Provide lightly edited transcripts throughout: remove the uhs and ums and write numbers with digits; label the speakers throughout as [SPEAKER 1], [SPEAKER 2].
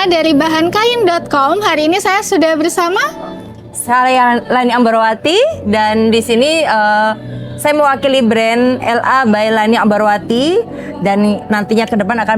[SPEAKER 1] dari bahankain.com. Hari ini saya sudah bersama
[SPEAKER 2] Saya Lani Ambarwati dan di sini saya mewakili brand LA by Lani Ambarwati dan nantinya ke depan akan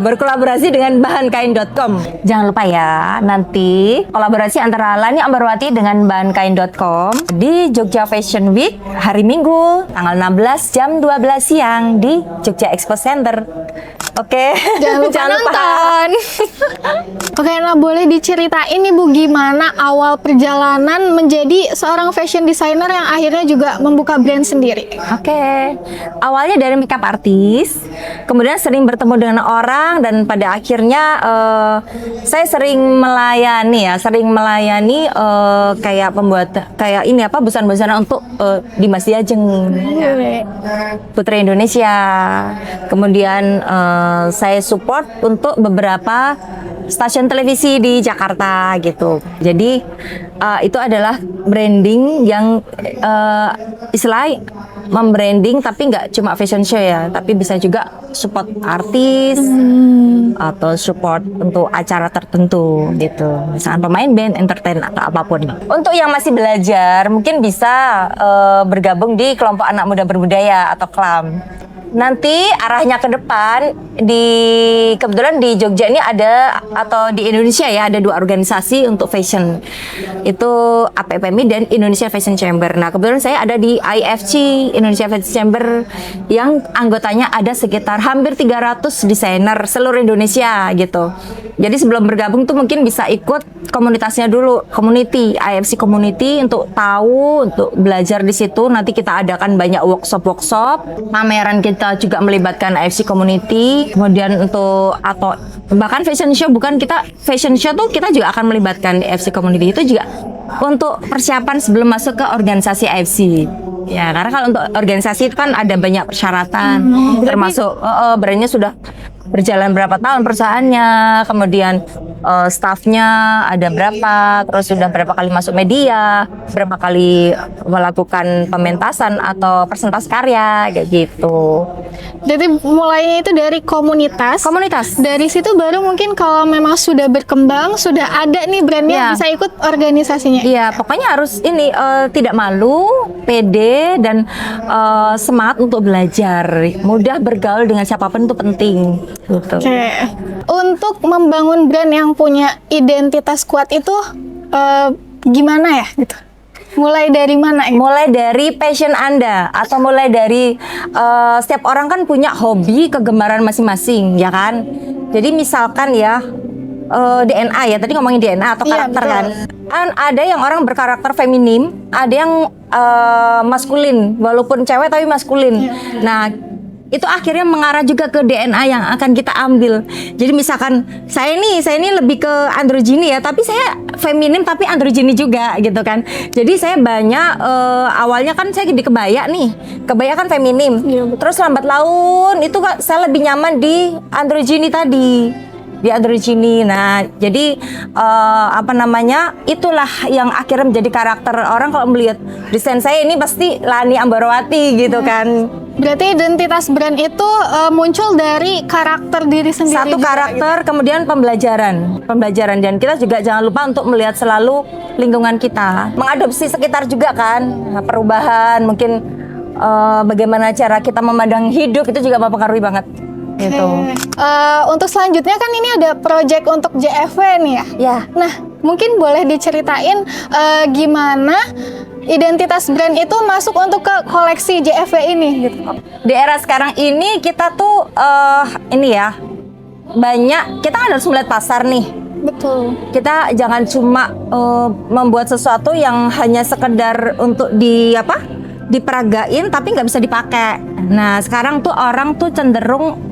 [SPEAKER 2] berkolaborasi dengan bahankain.com. Jangan lupa ya, nanti kolaborasi antara Lani Ambarwati dengan bahankain.com di Jogja Fashion Week hari Minggu tanggal 16 jam 12 siang di Jogja Expo Center. Oke,
[SPEAKER 1] jangan lupa nonton. Oke, nah boleh diceritain nih Bu, gimana awal perjalanan menjadi seorang fashion designer yang akhirnya juga membuka brand sendiri?
[SPEAKER 2] Oke, awalnya dari makeup artist, kemudian sering bertemu dengan orang dan pada akhirnya saya sering melayani kayak pembuat kayak ini apa busana-busana untuk Dimas Diajeng, Putri Indonesia. Kemudian saya support untuk beberapa stasiun televisi di Jakarta gitu. Jadi itu adalah branding yang istilahnya membranding tapi nggak cuma fashion show ya, tapi bisa juga support artis atau support untuk acara tertentu gitu. Misalnya pemain band, entertain atau apapun. Untuk yang masih belajar mungkin bisa bergabung di kelompok anak muda berbudaya atau KLAM. Nanti arahnya ke depan kebetulan di Jogja ini ada, atau di Indonesia ya, ada 2 organisasi untuk fashion. Itu APPMI dan Indonesia Fashion Chamber. Nah, kebetulan saya ada di IFC, Indonesia Fashion Chamber, yang anggotanya ada sekitar hampir 300 desainer seluruh Indonesia gitu. Jadi sebelum bergabung tuh mungkin bisa ikut komunitasnya dulu, community, IFC community, untuk tahu, untuk belajar di situ. Nanti kita adakan banyak workshop, pameran kita juga melibatkan IFC community. Kemudian atau bahkan fashion show, fashion show tuh kita juga akan melibatkan IFC community. Itu juga untuk persiapan sebelum masuk ke organisasi IFC. Ya, karena kalau untuk organisasi itu kan ada banyak persyaratan, termasuk brandnya sudah berjalan berapa tahun perusahaannya, kemudian staffnya ada berapa, terus sudah berapa kali masuk media, berapa kali melakukan pementasan atau presentasi karya, kayak gitu.
[SPEAKER 1] Jadi mulainya itu dari komunitas. Dari situ baru mungkin kalau memang sudah berkembang, sudah ada nih brandnya, bisa ikut organisasinya.
[SPEAKER 2] Iya, pokoknya harus tidak malu, pede, dan semangat untuk belajar. Mudah bergaul dengan siapapun itu penting. Gitu.
[SPEAKER 1] Oke. Untuk membangun brand yang punya identitas kuat itu gimana ya gitu? Mulai dari mana? Gitu?
[SPEAKER 2] Mulai dari passion Anda, atau mulai dari setiap orang kan punya hobi, kegemaran masing-masing, ya kan? Jadi misalkan ya DNA ya, tadi ngomongin DNA atau karakter kan? Ada yang orang berkarakter feminim, ada yang maskulin, walaupun cewek tapi maskulin. Nah, itu akhirnya mengarah juga ke DNA yang akan kita ambil. Jadi misalkan saya ini lebih ke androgini ya, tapi saya feminim tapi androgini juga gitu kan. Jadi saya banyak awalnya kan saya di kebaya kan feminim. Terus lambat laun itu saya lebih nyaman di androgini tadi. Di androgini. Nah, jadi itulah yang akhirnya menjadi karakter orang. Kalau melihat desain saya ini pasti Lani Ambarwati gitu kan.
[SPEAKER 1] Berarti identitas brand itu muncul dari karakter diri sendiri.
[SPEAKER 2] Satu karakter, gitu. Kemudian pembelajaran, dan kita juga jangan lupa untuk melihat selalu lingkungan kita, mengadopsi sekitar juga kan, perubahan mungkin bagaimana cara kita memandang hidup itu juga mempengaruhi banget. Gitu.
[SPEAKER 1] Untuk selanjutnya kan ini ada project untuk JFW nih ya.
[SPEAKER 2] Ya.
[SPEAKER 1] Nah, mungkin boleh diceritain gimana identitas brand itu masuk untuk ke koleksi JFW ini gitu.
[SPEAKER 2] Di era sekarang ini kita tuh banyak, kita kan harus melihat pasar nih.
[SPEAKER 1] Betul.
[SPEAKER 2] Kita jangan cuma membuat sesuatu yang hanya sekedar untuk diperagain tapi nggak bisa dipakai. Nah, sekarang tuh orang tuh cenderung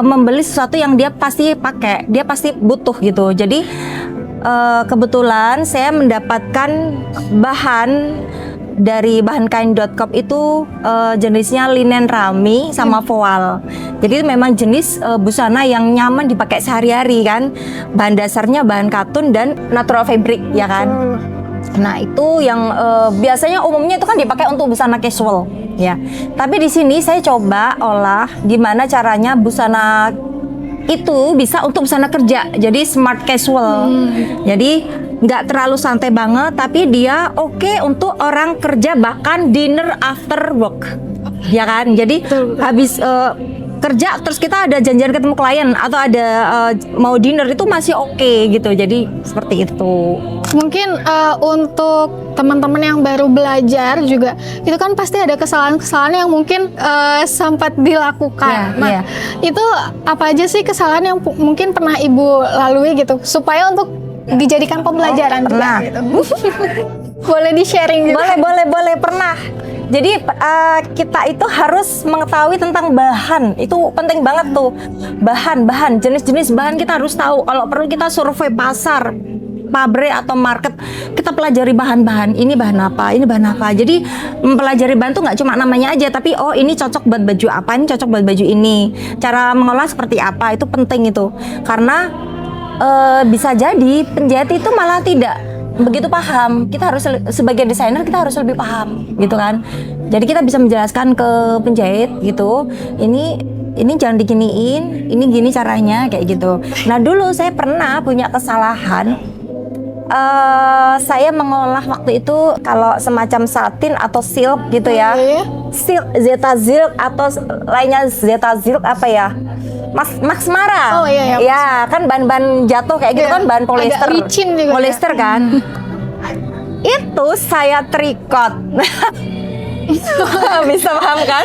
[SPEAKER 2] membeli sesuatu yang dia pasti pakai, dia pasti butuh gitu. Jadi kebetulan saya mendapatkan bahan dari bahankain.com itu jenisnya linen rami sama voal. Jadi memang jenis busana yang nyaman dipakai sehari-hari kan. Bahan dasarnya bahan katun dan natural fabric ya kan. Nah, itu yang biasanya umumnya itu kan dipakai untuk busana casual ya. Tapi di sini saya coba olah gimana caranya busana itu bisa untuk busana kerja, jadi smart casual. Jadi nggak terlalu santai banget, tapi dia oke untuk orang kerja, bahkan dinner after work, ya kan? Jadi habis kerja terus kita ada janjian ketemu klien atau ada mau dinner itu masih oke gitu. Jadi seperti itu.
[SPEAKER 1] Mungkin untuk teman-teman yang baru belajar juga, itu kan pasti ada kesalahan-kesalahan yang mungkin sempat dilakukan. Nah, itu apa aja sih kesalahan yang mungkin pernah Ibu lalui gitu, supaya untuk dijadikan pembelajaran juga gitu. Boleh di-sharing gitu?
[SPEAKER 2] Boleh, pernah. Jadi kita itu harus mengetahui tentang bahan, itu penting banget tuh. Bahan, jenis-jenis bahan kita harus tahu. Kalau perlu kita survei pasar, pabrik atau market, kita pelajari bahan-bahan, ini bahan apa. Jadi mempelajari bahan tuh nggak cuma namanya aja, tapi oh ini cocok buat baju apa, ini cocok buat baju ini. Cara mengolah seperti apa, itu penting itu. Karena bisa jadi penjahit itu malah tidak begitu paham. Kita harus sebagai desainer kita harus lebih paham gitu kan. Jadi kita bisa menjelaskan ke penjahit gitu, ini jangan diginiin, ini gini caranya kayak gitu. Nah dulu saya pernah punya kesalahan, saya mengolah waktu itu kalau semacam satin atau silk gitu ya, silk, zeta silk atau lainnya zeta silk apa ya, Max Mara. Ya kan bahan-bahan jatuh kayak gitu kan, bahan polyester, polyester kan. Itu saya trikot. Bisa paham kan?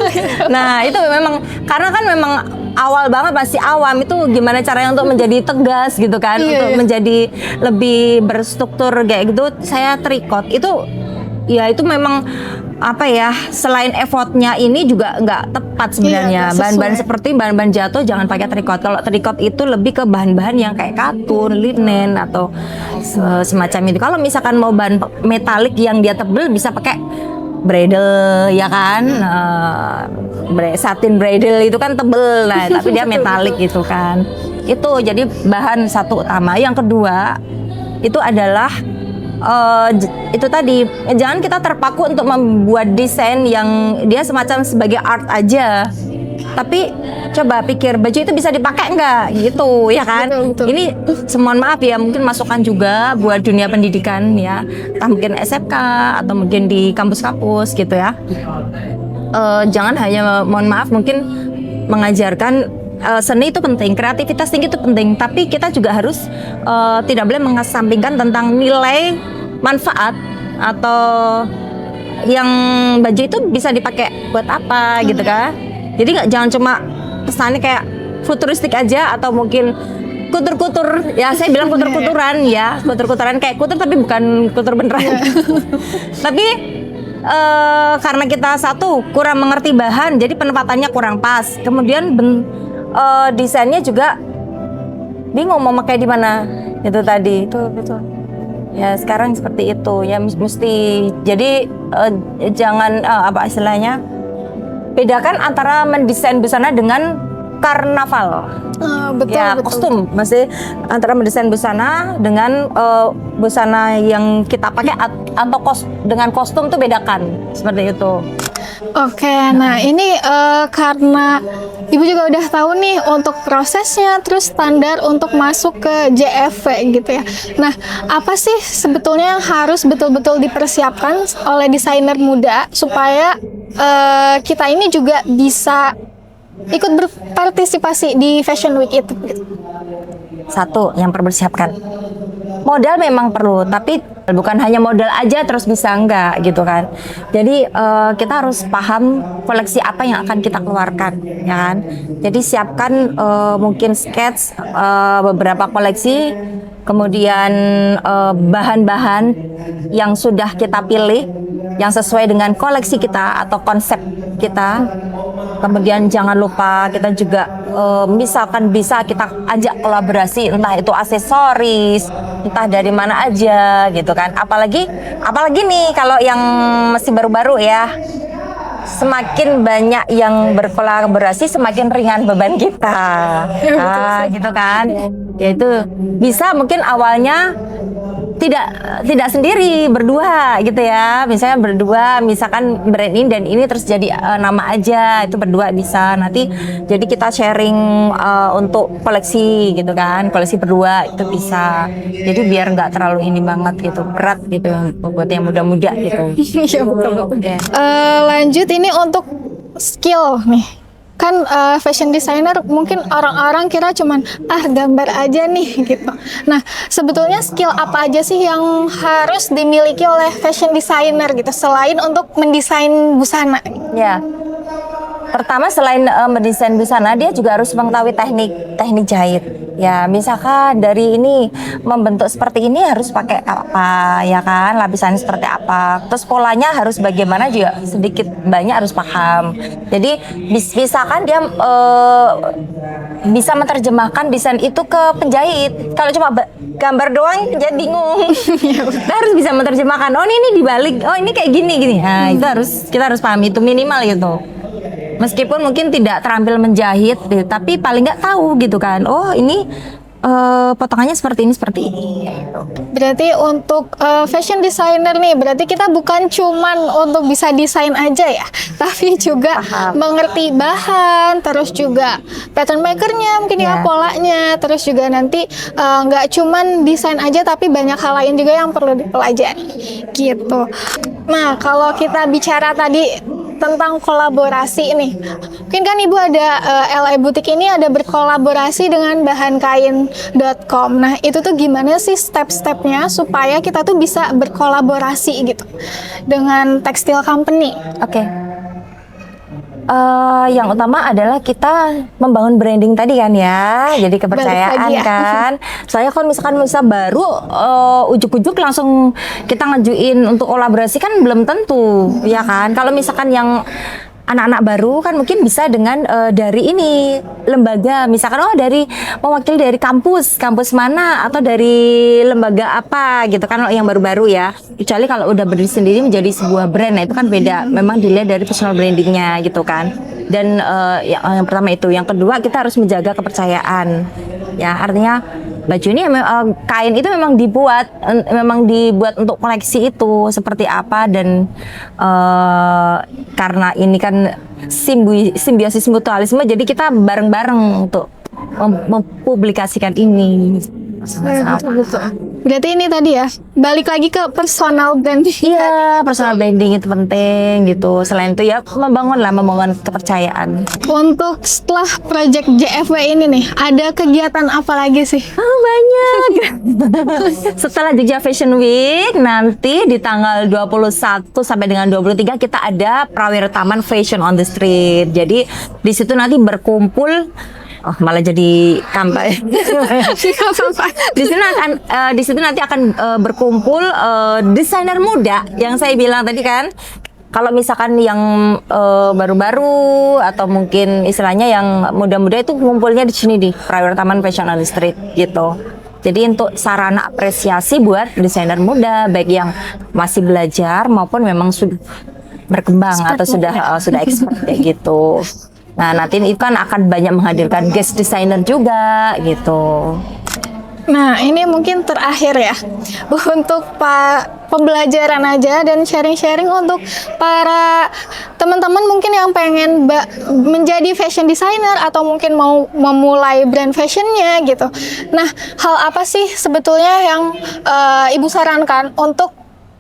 [SPEAKER 2] Nah itu memang karena kan memang awal banget, masih awam, itu gimana caranya untuk menjadi tegas gitu kan, untuk menjadi lebih berstruktur kayak gitu. Saya trikot itu ya, itu memang apa ya, selain effortnya ini juga nggak tepat sebenarnya. Bahan-bahan seperti bahan-bahan jatuh jangan pakai trikot. Kalau trikot itu lebih ke bahan-bahan yang kayak katun, linen atau semacam itu. Kalau misalkan mau bahan metalik yang dia tebel bisa pakai bridal ya kan, satin bridal itu kan tebel, nah tapi dia metalik gitu kan. Itu jadi bahan satu utama. Yang kedua itu adalah itu tadi, jangan kita terpaku untuk membuat desain yang dia semacam sebagai art aja, tapi coba pikir baju itu bisa dipakai nggak gitu ya kan. Ini mohon maaf ya, mungkin masukan juga buat dunia pendidikan ya, entah mungkin SMK atau mungkin di kampus-kampus gitu ya. Jangan hanya mohon maaf mungkin mengajarkan seni itu penting, kreativitas tinggi itu penting, tapi kita juga harus tidak boleh mengesampingkan tentang nilai manfaat atau yang baju itu bisa dipakai buat apa gitu kan. Jadi jangan cuma kesannya kayak futuristik aja atau mungkin kutur-kutur ya, saya bilang kutur-kuturan ya, kutur-kuturan kayak kutur tapi bukan kutur beneran. Tapi karena kita satu kurang mengerti bahan, jadi penempatannya kurang pas, kemudian desainnya juga bingung mau pakai di mana itu tadi. Itu betul ya, sekarang seperti itu ya, mesti jadi jangan apa istilahnya, bedakan antara mendesain busana dengan karnaval.
[SPEAKER 1] Betul.
[SPEAKER 2] Kostum, masih antara mendesain busana dengan busana yang kita pakai atau dengan kostum tuh bedakan, seperti itu.
[SPEAKER 1] Oke, nah ini karena Ibu juga udah tahu nih untuk prosesnya, terus standar untuk masuk ke JFV gitu ya. Nah, apa sih sebetulnya yang harus betul-betul dipersiapkan oleh desainer muda supaya kita ini juga bisa ikut berpartisipasi di Fashion Week itu?
[SPEAKER 2] Satu, yang persiapkan modal memang perlu, tapi bukan hanya modal aja terus bisa, enggak gitu kan. Jadi kita harus paham koleksi apa yang akan kita keluarkan ya kan. Jadi siapkan mungkin sketch beberapa koleksi, kemudian bahan-bahan yang sudah kita pilih yang sesuai dengan koleksi kita atau konsep kita. Kemudian jangan lupa kita juga misalkan bisa kita ajak kolaborasi, entah itu aksesoris, entah dari mana aja gitu kan. Apalagi nih kalau yang masih baru-baru ya, semakin banyak yang berkolaborasi semakin ringan beban kita. Gitu kan. Ya itu bisa mungkin awalnya tidak sendiri, berdua gitu ya. Misalnya berdua, misalkan brand ini dan ini terus jadi nama aja, itu berdua bisa. Nanti jadi kita sharing untuk koleksi gitu kan, koleksi berdua itu bisa. Jadi biar nggak terlalu ini banget gitu, berat gitu buat yang muda-muda gitu.
[SPEAKER 1] Iya, betul.
[SPEAKER 2] Ya.
[SPEAKER 1] Lanjut ini untuk skill nih. Kan fashion designer mungkin orang-orang kira cuman gambar aja nih gitu. Nah, sebetulnya skill apa aja sih yang harus dimiliki oleh fashion designer gitu selain untuk mendesain busana?
[SPEAKER 2] Ya. Pertama selain mendesain busana, dia juga harus mengetahui teknik jahit. Ya, misalkan dari ini membentuk seperti ini harus pakai apa, ya kan? Lapisannya seperti apa. Terus polanya harus bagaimana juga sedikit banyak harus paham. Jadi misalkan dia bisa menerjemahkan desain itu ke penjahit. Kalau cuma gambar doang jadi bingung. Kita harus bisa menerjemahkan. Oh ini dibalik. Oh ini kayak gini. Nah, itu kita harus paham itu minimal gitu. Meskipun mungkin tidak terampil menjahit, tapi paling nggak tahu gitu kan. Oh ini potongannya seperti ini.
[SPEAKER 1] Berarti untuk fashion designer nih, berarti kita bukan cuman untuk bisa desain aja ya, tapi juga mengerti bahan, terus juga pattern makernya mungkin ya, polanya, terus juga nanti nggak cuman desain aja, tapi banyak hal lain juga yang perlu dipelajari gitu. Nah, kalau kita bicara tadi tentang kolaborasi nih, mungkin kan Ibu ada LA Boutique ini ada berkolaborasi dengan bahankain.com. Nah, itu tuh gimana sih step-stepnya supaya kita tuh bisa berkolaborasi gitu dengan tekstil company?
[SPEAKER 2] Oke. Yang utama adalah kita membangun branding tadi kan ya, jadi kepercayaan kan. Saya kalau misalkan baru ujuk-ujuk langsung kita ngajuin untuk kolaborasi kan belum tentu, ya kan. Kalau misalkan yang anak-anak baru kan mungkin bisa dengan dari ini lembaga, misalkan dari mewakili dari kampus mana atau dari lembaga apa gitu kan, yang baru-baru ya. Kecuali kalau udah berdiri sendiri menjadi sebuah brand, nah itu kan beda. Memang dilihat dari personal brandingnya gitu kan. Dan yang pertama itu, yang kedua kita harus menjaga kepercayaan. Ya artinya baju ini kain itu memang dibuat untuk koleksi itu seperti apa, dan karena ini kan simbiosis mutualisme, jadi kita bareng-bareng untuk mempublikasikan ini.
[SPEAKER 1] Betul. Berarti ini tadi ya, balik lagi ke personal branding.
[SPEAKER 2] Iya, personal branding itu penting gitu. Selain itu ya membangun kepercayaan.
[SPEAKER 1] Untuk setelah project JFW ini nih, ada kegiatan apa lagi sih?
[SPEAKER 2] Banyak. Setelah Jogja Fashion Week, nanti di tanggal 21 sampai dengan 23 kita ada Prawira Taman Fashion on the Street. Jadi di situ nanti berkumpul, malah jadi kampanye. Di situ nanti akan berkumpul desainer muda yang saya bilang tadi kan. Kalau misalkan yang baru-baru atau mungkin istilahnya yang muda-muda itu ngumpulnya di sini di Prawira Taman Fashion on the Street gitu. Jadi untuk sarana apresiasi buat desainer muda, baik yang masih belajar maupun memang sudah berkembang atau sudah expert kayak gitu. Nah, nanti itu kan akan banyak menghadirkan guest designer juga gitu.
[SPEAKER 1] Nah, ini mungkin terakhir ya, untuk pembelajaran aja dan sharing-sharing untuk para teman-teman mungkin yang pengen menjadi fashion designer atau mungkin mau memulai brand fashionnya gitu. Nah, hal apa sih sebetulnya yang Ibu sarankan untuk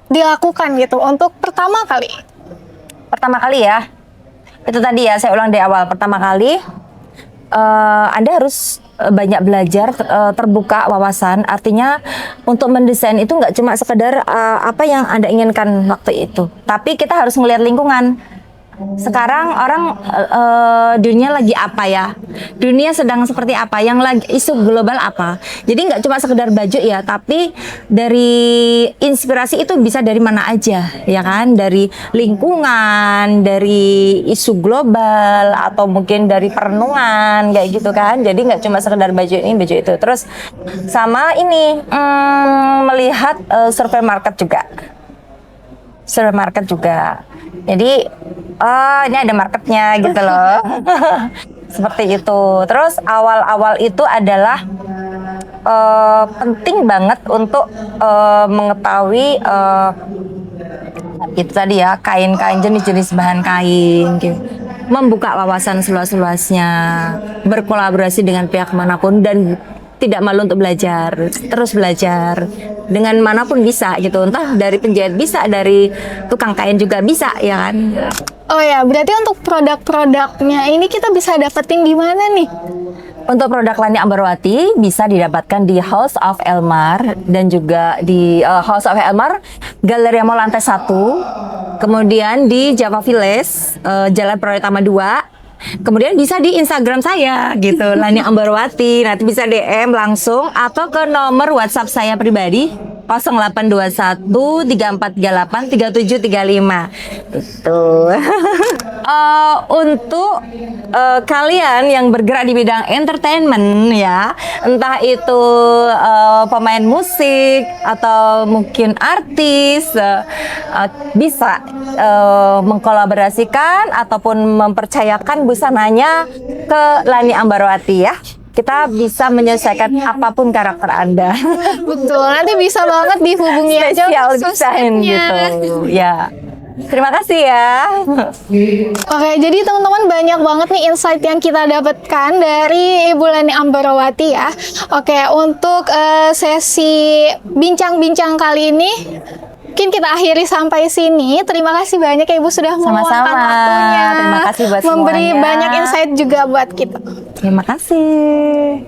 [SPEAKER 1] dilakukan gitu untuk pertama kali?
[SPEAKER 2] Pertama kali ya, itu tadi ya saya ulang dari awal. Pertama kali Anda harus banyak belajar, terbuka wawasan. Artinya untuk mendesain itu nggak cuma sekedar apa yang Anda inginkan waktu itu, tapi kita harus melihat lingkungan. Sekarang orang dunia lagi apa ya? Dunia sedang seperti apa? Yang lagi isu global apa? Jadi nggak cuma sekedar baju ya, tapi dari inspirasi itu bisa dari mana aja, ya kan? Dari lingkungan, dari isu global, atau mungkin dari perenungan kayak gitu kan? Jadi nggak cuma sekedar baju ini, baju itu. Terus sama ini melihat survei market juga. Survei market juga. Jadi ini ada marketnya gitu loh. Seperti itu. Terus awal-awal itu adalah penting banget untuk mengetahui itu tadi ya, kain-kain, jenis-jenis bahan kain gitu. Membuka wawasan seluas-luasnya, berkolaborasi dengan pihak manapun, dan tidak malu untuk belajar, terus belajar dengan manapun bisa gitu, entah dari penjahit bisa, dari tukang kain juga bisa ya kan.
[SPEAKER 1] Oh ya, berarti untuk produk-produknya ini kita bisa dapetin di mana nih?
[SPEAKER 2] Untuk produk Lani Ambarwati bisa didapatkan di House of Elmar, dan juga di House of Elmar Galeri Mall lantai 1, kemudian di Java Village Jalan Prayotama 2. Kemudian bisa di Instagram saya gitu, Lani Ambarwati. Nanti bisa DM langsung atau ke nomor WhatsApp saya pribadi 0821 3438 3735. Itu. Untuk kalian yang bergerak di bidang entertainment ya, entah itu pemain musik atau mungkin artis, bisa mengkolaborasikan ataupun mempercayakan busananya ke Lani Ambarwati ya. Kita bisa menyelesaikan apapun karakter Anda.
[SPEAKER 1] Betul, nanti bisa banget dihubungi aja
[SPEAKER 2] Spesial
[SPEAKER 1] untuk
[SPEAKER 2] desain
[SPEAKER 1] sosmednya.
[SPEAKER 2] gitu. Ya. Terima kasih ya.
[SPEAKER 1] Oke, jadi teman-teman banyak banget nih insight yang kita dapatkan dari Ibu Lani Ambarwati ya. Oke, untuk sesi bincang-bincang kali ini mungkin kita akhiri sampai sini. Terima kasih banyak ya Ibu sudah meluangkan
[SPEAKER 2] Sama-sama.
[SPEAKER 1] waktunya.
[SPEAKER 2] Terima kasih buat
[SPEAKER 1] memberi
[SPEAKER 2] semuanya.
[SPEAKER 1] banyak insight juga buat kita.
[SPEAKER 2] Terima kasih.